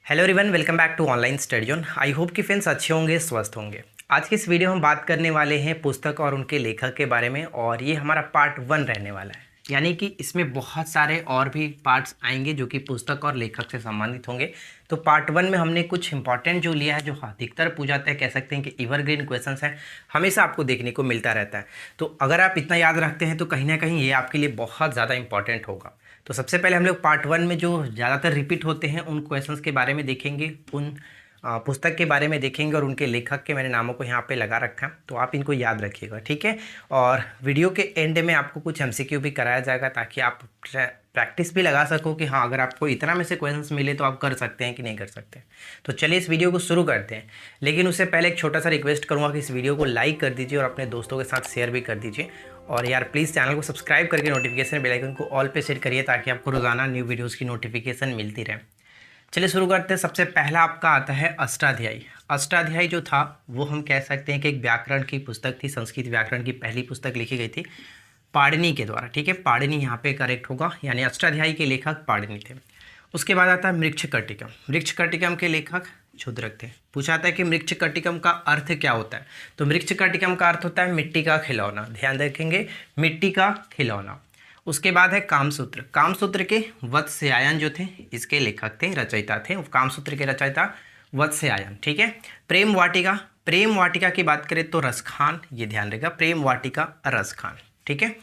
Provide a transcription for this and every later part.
Hello everyone, welcome back to online study zone. I hope कि friends अच्छे होंगे, स्वस्थ होंगे। आज की इस वीडियो में हम बात करने वाले हैं पुस्तक और उनके लेखक के बारे में, और ये हमारा पार्ट 1 रहने वाला है। यानी कि इसमें बहुत सारे और भी पार्ट्स आएंगे जो कि पुस्तक और लेखक से संबंधित होंगे। तो पार्ट 1 में हमने कुछ इंपॉर्टेंट जो लिया है, जो अधिकतर पूछा जाता है, कह सकते हैं कि एवरग्रीन क्वेश्चंस हैं, हमेशा आपको देखने को मिलता रहता है। तो अगर आप इतना याद रखते हैं तो कहीं ना कहीं ये आपके लिए बहुत ज़्यादा इंपॉर्टेंट होगा। तो सबसे पहले हम लोग पार्ट 1 में जो ज़्यादातर रिपीट होते हैं उन क्वेश्चंस के बारे में देखेंगे, उन पुस्तक के बारे में देखेंगे, और उनके लेखक के मैंने नामों को यहाँ पे लगा रखा है, तो आप इनको याद रखिएगा, ठीक है। और वीडियो के एंड में आपको कुछ एमसीक्यू भी कराया जाएगा ताकि आप प्रैक्टिस भी लगा सको कि हाँ, अगर आपको इतना में से क्वेश्चंस मिले तो आप कर सकते हैं कि नहीं कर सकते। तो चलिए इस वीडियो को शुरू करते हैं, लेकिन उससे पहले एक छोटा सा रिक्वेस्ट करूँगा कि इस वीडियो को लाइक कर दीजिए और अपने दोस्तों के साथ शेयर भी कर दीजिए। और यार प्लीज़ चैनल को सब्सक्राइब करके नोटिफिकेशन बेल आइकन को ऑल पे सेट करिए ताकि आपको रोज़ाना न्यू वीडियोज़ की नोटिफिकेशन मिलती रहे। चलिए शुरू करते हैं। सबसे पहला आपका आता है अष्टाध्यायी। अष्टाध्यायी जो था वो हम कह सकते हैं कि एक व्याकरण की पुस्तक थी, संस्कृत व्याकरण की पहली पुस्तक लिखी गई थी पाणिनि के द्वारा, ठीक है। पाणिनि यहाँ पे करेक्ट होगा, यानी अष्टाध्यायी के लेखक पाणिनि थे। उसके बाद आता है मृच्छकटिकम। मृच्छकटिकम के लेखक क्षुद्रक थे। पूछा था कि मृच्छकटिकम का अर्थ क्या होता है, तो मृच्छकटिकम का अर्थ होता है मिट्टी का खिलौना। ध्यान रखेंगे, मिट्टी का खिलौना। उसके बाद है कामसूत्र। कामसूत्र के वत्स्यायन जो थे इसके लेखक थे, रचयिता थे। कामसूत्र के रचयिता वत्स्यायन, ठीक है। प्रेम वाटिका। प्रेम वाटिका की बात करें तो रसखान, ये ध्यान रखेगा, प्रेम वाटिका रसखान, ठीक है।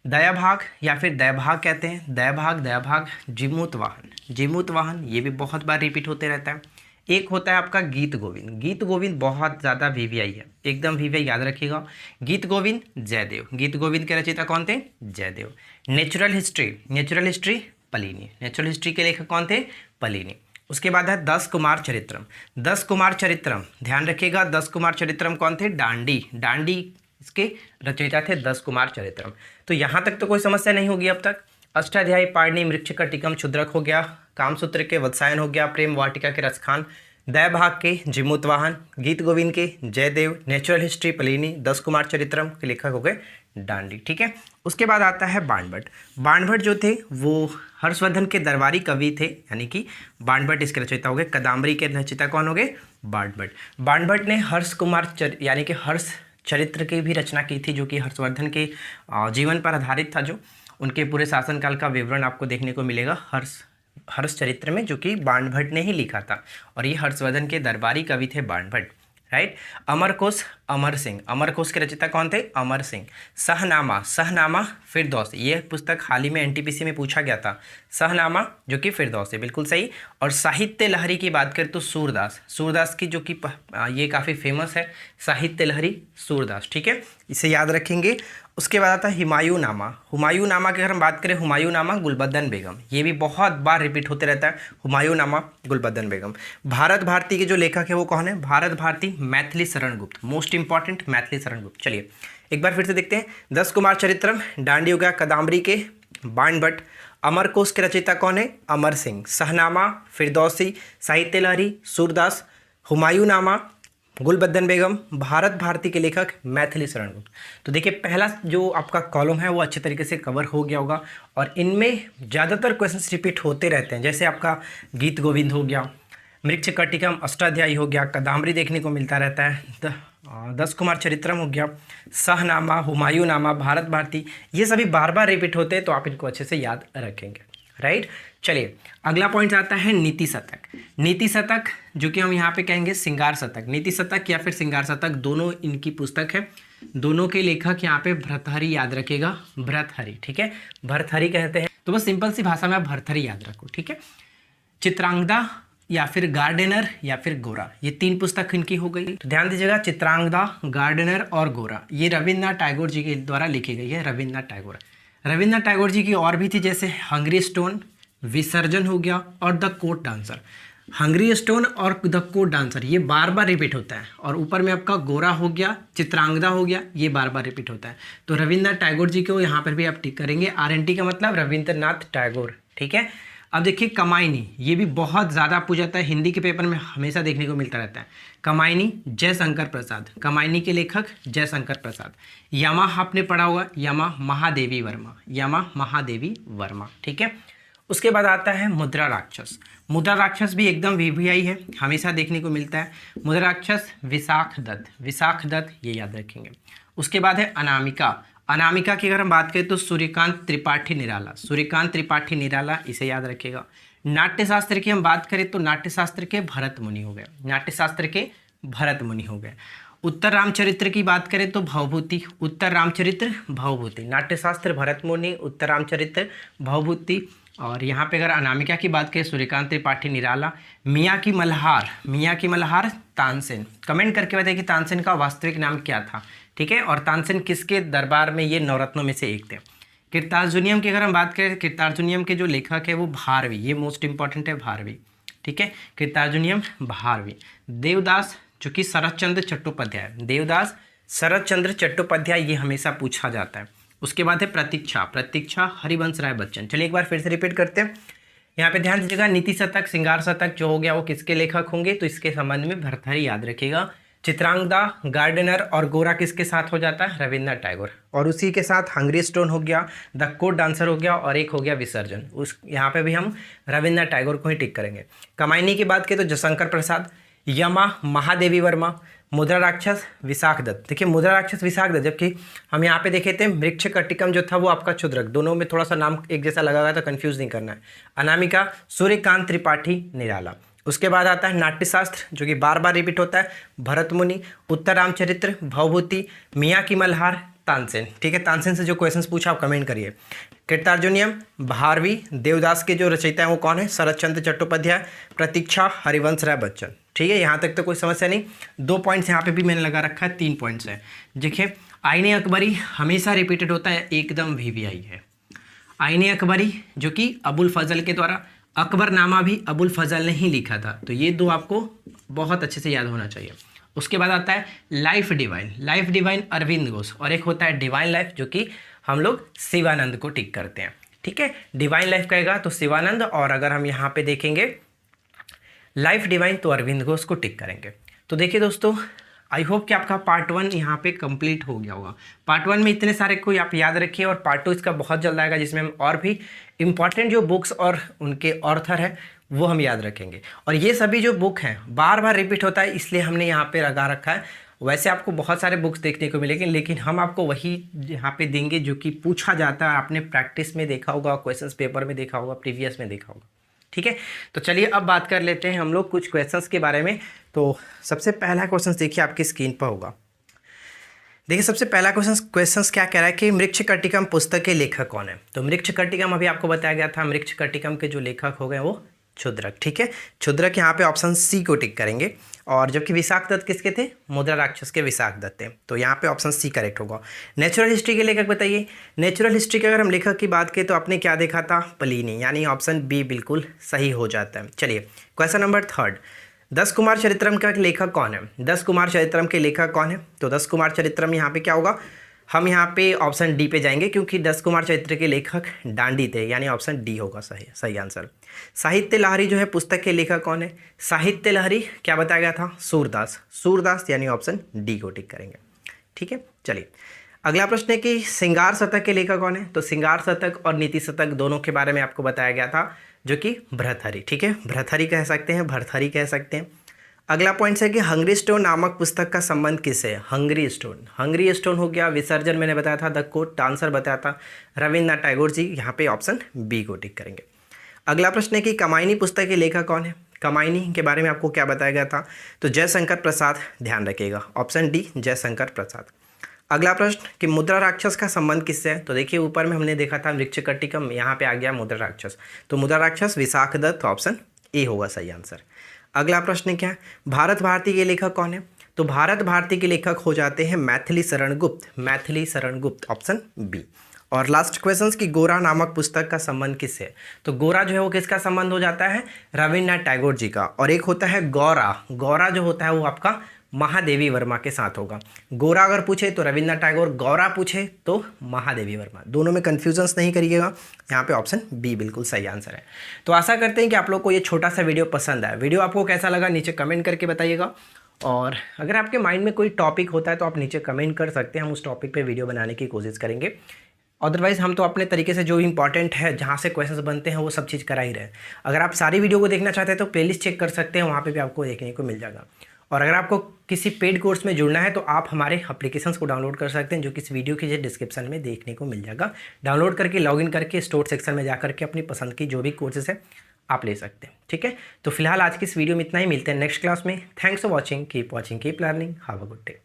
दयाभाग या फिर दयाभाग कहते हैं, दयाभाग, दयाभाग। जीमूत वाहन, जीमूत वाहन, ये भी बहुत बार रिपीट होते रहता है। एक होता है आपका गीत गोविंद। गीत गोविंद बहुत ज़्यादा वीवीआई है, एकदम वीवीआई याद रखिएगा। गीत गोविंद जयदेव। गीत गोविंद के रचयिता कौन थे? Jayadev. Natural History, Natural history Pliny. Natural History के लेखक कौन थे? प्लिनी। उसके बाद है 10 कुमार चरित्रम। 10 कुमार चरित्रम, ध्यान रखिएगा, 10 कुमार चरित्रम कौन थे? डांडी। डांडी इसके रचयिता थे 10 कुमार चरित्रम। तो यहाँ तक तो कोई समस्या नहीं होगी अब तक। अष्टाध्यायी पाणिनि, मृच्छकटिकम क्षुद्रक हो गया, कामसूत्र के वत्स्यायन हो गया, प्रेम वाटिका के रसखान, दयाभाग के जीमूतवाहन, गीत गोविंद के Jayadeva, natural history Pliny, 10 Kumara Charitram के लेखक हो गए डांडी, ठीक है। उसके बाद आता है बाणभट्ट। बाणभट्ट जो थे वो हर्षवर्धन के दरबारी कवि थे, यानी कि बाणभट्ट इसके रचयिता हो गए। कादम्बरी के रचयिता कौन हो गए? बाणभट्ट। बाणभट्ट ने हर्ष कुमार यानी कि हर्ष चरित्र की भी रचना की थी, जो कि हर्षवर्धन के जीवन पर आधारित था। जो उनके पूरे शासनकाल का विवरण आपको देखने को मिलेगा हर्ष चरित्र में, जो कि बाणभट्ट ने ही लिखा था, और ये हर्षवर्धन के दरबारी कवि थे बाणभट्ट, राइट। अमरकोश, अमर सिंह। अमरकोश के रचयिता कौन थे? अमर सिंह। सहनामा, सहनामा फिरदौस, ये पुस्तक हाल ही में एनटीपीसी में पूछा गया था। सहनामा जो कि फिरदौस है, बिल्कुल सही। और साहित्य लहरी की बात करें तो सूरदास। सूरदास की जो कि ये काफ़ी फेमस है, साहित्य लहरी सूरदास, ठीक है, इसे याद रखेंगे। उसके बाद आता है हुमायूं नामा। हुमायूं नामा की अगर हम बात करें, हुमायूं नामा गुलबदन बेगम, ये भी बहुत बार रिपीट होते रहता है, हुमायूं नामा गुलबदन बेगम। भारत भारती के जो लेखक है वो कौन है? Bharat Bharti Maithili Sharan Gupt, most important Maithili Sharan Gupt. चलिए एक बार फिर से देखते हैं। 10 कुमार चरित्रम डांडी हो गया कादम्बरी के, बाणभट्ट। अमरकोश के रचयिता कौन है? अमर सिंह। सहनामा फिरदौसी, साहित्य लहरी सूरदास, हुमायूं नामा गुलबदन बेगम, भारत भारती के लेखक मैथिली शरण गुप्त। तो देखिए पहला जो आपका कॉलम है वो अच्छे तरीके से कवर हो गया होगा, और इनमें ज़्यादातर क्वेश्चंस रिपीट होते रहते हैं। जैसे आपका गीत गोविंद हो गया, मृच्छकटिकम, अष्टाध्यायी हो गया, कादम्बरी देखने को मिलता रहता है, 10 कुमार चरित्रम हो गया, सहनामा, हुमायूं नामा, भारत भारती, ये सभी बार बार रिपीट होते हैं, तो आप इनको अच्छे से याद रखेंगे, राइट। चलिए अगला पॉइंट आता है नीति शतक। नीति शतक जो कि हम यहाँ पे कहेंगे श्रृंगार शतक। नीति शतक या फिर श्रृंगार शतक, दोनों इनकी पुस्तक है। दोनों के लेखक यहाँ पे भर्तृहरि, याद रखिएगा, भर्तृहरि, ठीक है, भर्तृहरि कहते हैं। तो बस सिंपल सी भाषा में आप भर्तृहरि याद रखो, ठीक है। चित्रांगदा या फिर गार्डनर या फिर गोरा, ये 3 पुस्तक इनकी हो गई। तो ध्यान दीजिएगा, चित्रांगदा, गार्डनर और गोरा, ये रविन्द्रनाथ टैगोर जी के द्वारा लिखी गई है। रविन्द्रनाथ टैगोर, रविन्द्रनाथ टैगोर जी की और भी थी, जैसे हंगरी स्टोन, विसर्जन हो गया, और the court dancer. Hungary stone और द कोर्ट डांसर ये बार बार रिपीट होता है, और ऊपर में आपका गोरा हो गया, चित्रांगदा हो गया, ये बार बार रिपीट होता है। तो रविन्द्रनाथ टैगोर जी को यहाँ पर भी आप टिक करेंगे, RNT का मतलब रविन्द्रनाथ टैगोर, ठीक है। अब देखिए कमायनी, ये भी बहुत ज़्यादा पूछा जाता है, हिंदी के पेपर में हमेशा देखने को मिलता रहता है। कमायनी जयशंकर प्रसाद, कमायनी के लेखक जयशंकर प्रसाद। यमा आपने पढ़ा होगा, यमा महादेवी वर्मा, यमा महादेवी वर्मा, ठीक है। उसके बाद आता है मुद्रा राक्षस। मुद्रा राक्षस भी एकदम वीवीआई है, हमेशा देखने को मिलता है। मुद्रा राक्षस विशाख दत्त, विशाख दत्त ये याद रखेंगे। उसके बाद है अनामिका। अनामिका की अगर हम बात करें तो सूर्यकांत त्रिपाठी निराला, सूर्यकांत त्रिपाठी निराला, इसे याद रखिएगा। नाट्यशास्त्र की हम बात करें तो नाट्यशास्त्र के भरत मुनि हो गए, नाट्यशास्त्र के भरत मुनि हो गए। उत्तर रामचरित्र की बात करें तो भवभूति, उत्तर रामचरित्र भवभूति, नाट्यशास्त्र भरत मुनि, उत्तर रामचरित्र भवभूति। और यहाँ पे अगर अनामिका की बात करें सूर्यकांत त्रिपाठी निराला। मियाँ की मल्हार, मियाँ की मल्हार तानसेन। कमेंट करके बताइए कि तानसेन का वास्तविक नाम क्या था, ठीक है। और तानसेन किसके दरबार में ये नवरत्नों में से एक थे। कीर्तार्जुनियम की अगर हम बात करें, कीर्तार्जुनियम के जो लेखक है वो भारवी, ये मोस्ट इंपॉर्टेंट है भारवी, ठीक है। कीर्तार्जुनियम भारवी। देवदास जो कि शरतचंद्र चट्टोपाध्याय, देवदास शरतचंद्र चट्टोपाध्याय, ये हमेशा पूछा जाता है। उसके बाद है प्रतीक्षा, प्रतीक्षा हरिवंश राय बच्चन। चलिए एक बार फिर से रिपीट करते हैं। यहाँ पे ध्यान दीजिएगा, नीति शतक श्रृंगार शतक जो हो गया वो किसके लेखक होंगे, तो इसके संबंध में भर्तृहरि याद रखिएगा। चित्रांगदा, गार्डनर और गोरा किसके साथ हो जाता है, रविन्द्रनाथ टैगोर। और उसी के साथ हंगरी स्टोन हो गया, द कोड डांसर हो गया, और एक हो गया विसर्जन। उस यहाँ पे भी हम रविन्द्रनाथ टैगोर को ही टिक करेंगे। कमायनी की बात करें तो जयशंकर प्रसाद, यमा महादेवी वर्मा, मुद्रा राक्षस विशाख दत्त। देखिए मुद्रा राक्षस विशाख दत्त, जबकि हम यहाँ पे देखे थे मृक्ष कटिकम जो था वो आपका क्षुद्रक, दोनों में थोड़ा सा नाम एक जैसा लगा हुआ था, कंफ्यूज नहीं करना है। अनामिका सूर्यकांत त्रिपाठी निराला। उसके बाद आता है नाट्यशास्त्र जो कि बार बार रिपीट होता है, भरत मुनि, उत्तर रामचरित्र भवभूति, मियाँ की मल्हार, तानसेन, ठीक है। तानसेन से जो क्वेश्चंस पूछा आप कमेंट करिए। कीर्तार्जुनियम भारवी, देवदास के जो रचयिता हैं वो कौन है, शरतचंद्र चट्टोपाध्याय, प्रतीक्षा हरिवंश राय बच्चन, ठीक है। यहाँ तक तो कोई समस्या नहीं। 2 पॉइंट्स यहाँ पे भी मैंने लगा रखा है, 3 पॉइंट्स है। देखिए आईने अकबरी हमेशा रिपीटेड होता है, एकदम वीवीआई है। आईने अकबरी जो कि अबुल फजल के द्वारा, अकबरनामा भी अबुल फजल ने ही लिखा था, तो ये 2 आपको बहुत अच्छे से याद होना चाहिए। उसके बाद आता है Life Divine, Life Divine Aurobindo Ghosh, और एक होता है डिवाइन लाइफ जो कि हम लोग शिवानंद को टिक करते हैं, ठीक है। डिवाइन लाइफ कहेगा तो शिवानंद, और अगर हम यहाँ पे देखेंगे लाइफ डिवाइन तो अरविंद घोष को टिक करेंगे। तो देखिए दोस्तों, आई होप कि आपका पार्ट 1 यहाँ पे कंप्लीट हो गया होगा। पार्ट 1 में इतने सारे कोई आप याद रखिए, और पार्ट 2 इसका बहुत जल्द आएगा जिसमें हम और भी इंपॉर्टेंट जो बुक्स और उनके ऑथर है वो हम याद रखेंगे। और ये सभी जो बुक हैं बार बार रिपीट होता है, इसलिए हमने यहाँ पे लगा रखा है। वैसे आपको बहुत सारे बुक्स देखने को मिलेंगे, लेकिन हम आपको वही यहाँ पे देंगे जो कि पूछा जाता है, आपने प्रैक्टिस में देखा होगा, क्वेश्चंस पेपर में देखा होगा, प्रीवियस में देखा होगा, ठीक है। तो चलिए अब बात कर लेते हैं हम लोग कुछ क्वेश्चंस के बारे में। तो सबसे पहला क्वेश्चन देखिए आपकी स्क्रीन पर होगा। देखिए सबसे पहला क्वेश्चंस क्या कह रहा है कि मृक्ष कटिकम पुस्तक के लेखक कौन है। तो मृक्ष कटिकम अभी आपको बताया गया था, मृक्ष कटिकम के जो लेखक हो गए वो क्षुद्रक, ठीक है। क्षुद्रक यहाँ पे ऑप्शन सी को टिक करेंगे। और जबकि विशाख दत्त किसके थे, मुद्रा राक्षस के विशाख दत्त थे, तो यहाँ पे ऑप्शन सी करेक्ट होगा। नेचुरल हिस्ट्री के लेखक बताइए। नेचुरल हिस्ट्री के अगर हम लेखक की बात करें तो आपने क्या देखा था, प्लिनी, यानी ऑप्शन बी बिल्कुल सही हो जाता है। चलिए क्वेश्चन नंबर 3, 10 कुमार चरित्रम का लेखक कौन है। 10 कुमार चरित्रम के लेखक कौन है, तो 10 कुमार चरित्रम यहाँ पे क्या होगा, हम यहाँ पे ऑप्शन डी पे जाएंगे, क्योंकि 10 कुमार चरित्र के लेखक डांडी थे, यानी ऑप्शन डी होगा सही आंसर। साहित्य लहरी जो है पुस्तक के लेखक कौन है, साहित्य लहरी क्या बताया गया था, सूरदास, सूरदास यानी ऑप्शन डी को टिक करेंगे, ठीक है। चलिए अगला प्रश्न है कि श्रृंगार शतक के लेखक कौन है। तो श्रृंगार शतक और नीति शतक दोनों के बारे में आपको बताया गया था, जो कि भर्तृहरि, ठीक है, भर्तृहरि कह सकते हैं, भर्तृहरि कह सकते हैं। अगला पॉइंट है कि हंगरी स्टोन नामक पुस्तक का संबंध किससे है। हंगरी स्टोन, हंगरी स्टोन हो गया, विसर्जन मैंने बताया था, द कोड डांसर बताया था, रविन्द्रनाथ टैगोर जी, यहाँ पे ऑप्शन बी को टिक करेंगे। अगला प्रश्न है कि कमायनी पुस्तक के लेखक कौन है। कमायनी के बारे में आपको क्या बताया गया था, तो जयशंकर प्रसाद, ध्यान रखिएगा ऑप्शन डी जयशंकर प्रसाद। अगला प्रश्न कि मुद्रा राक्षस का संबंध किससे है। तो देखिए ऊपर में हमने देखा था मृक्ष कटिकम, यहाँ पे आ गया मुद्रा राक्षस, तो मुद्रा राक्षस विशाख दत्त, ऑप्शन ए होगा सही आंसर। अगला प्रश्न क्या है, भारत भारती के लेखक कौन है। तो भारत भारती के लेखक हो जाते हैं मैथिली शरण गुप्त, मैथिली शरण गुप्त, ऑप्शन बी। और लास्ट क्वेश्चन कि गोरा नामक पुस्तक का संबंध किससे है। तो गोरा जो है वो किसका संबंध हो जाता है, रविन्द्रनाथ टैगोर जी का। और एक होता है गौरा, गौरा जो होता है वो आपका महादेवी वर्मा के साथ होगा। गोरा अगर पूछे तो रविन्द्रनाथ टैगोर, गौरा पूछे तो महादेवी वर्मा, दोनों में कन्फ्यूजन्स नहीं करिएगा, यहाँ पे ऑप्शन बी बिल्कुल सही आंसर है। तो आशा करते हैं कि आप लोग को ये छोटा सा वीडियो पसंद आया। वीडियो आपको कैसा लगा नीचे कमेंट करके बताइएगा, और अगर आपके माइंड में कोई टॉपिक होता है तो आप नीचे कमेंट कर सकते हैं, हम उस टॉपिक पे वीडियो बनाने की कोशिश करेंगे। अदरवाइज़ हम तो अपने तरीके से जो इंपॉर्टेंट है, जहाँ से क्वेश्चंस बनते हैं, वो सब चीज़ करा ही रहे हैं। अगर आप सारी वीडियो को देखना चाहते हैं तो प्लेलिस्ट चेक कर सकते हैं, वहाँ पे भी आपको देखने को मिल जाएगा। और अगर आपको किसी पेड कोर्स में जुड़ना है तो आप हमारे एप्लीकेशंस को डाउनलोड कर सकते हैं, जो कि इस वीडियो के डिस्क्रिप्शन में देखने को मिल जाएगा। डाउनलोड करके लॉगिन करके स्टोर सेक्शन में जा करके अपनी पसंद की जो भी कोर्सेज है आप ले सकते हैं। ठीक है, तो फिलहाल आज की इस वीडियो में इतना ही। मिलते हैं नेक्स्ट क्लास में। Thanks for watching, keep learning, have a good day.